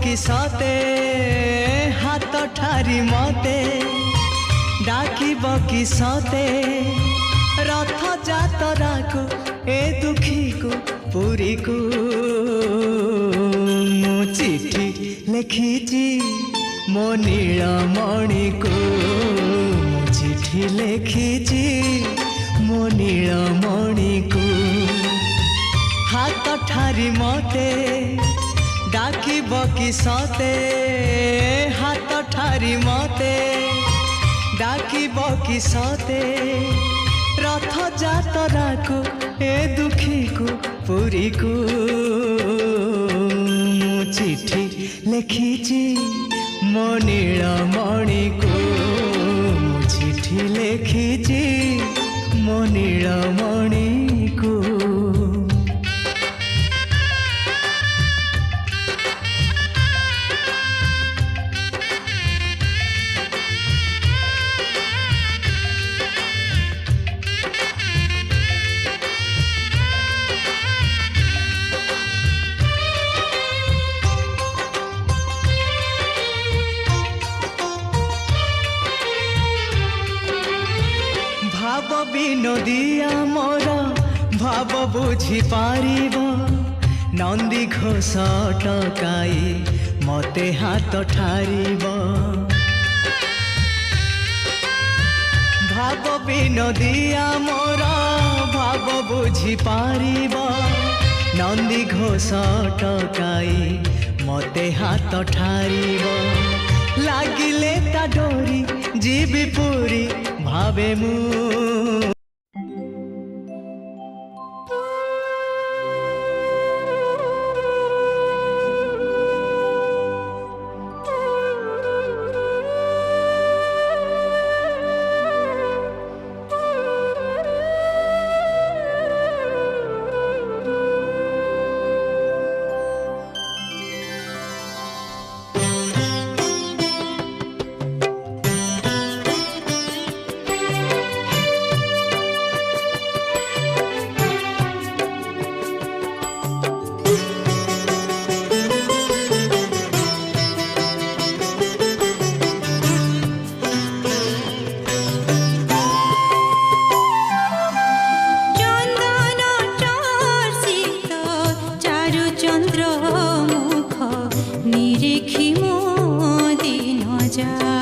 कि सते हाथ ठारी मते डाकिब कि सते रथ जातरा को ए दुखी को पुरी को मु चिठी लिखिची मो नीलमणि को मु चिठी लिखिची मो नीलमणि को हाथ ठारी मते डाकिब कि सते हाथ ठारी मते डाकिब कि सते रथ जातरा को ए दुखी को पुरी को मु चिठी लिखिची मो नीलमणि को मु चिठी लिखिची मो नीलमणि को। भाव विनोदिया मोर भाव बुझी पारिब नंदी घोष टकाई मते हाथ ठारिब भाव विनोदिया मोर भाव बुझी पारिब नंदी घोष टकाई मते हाथ ठारिब लागिले ता डोरी जीवी पूरी भावे मु चंद्र मुख निरीखी मो दिन जा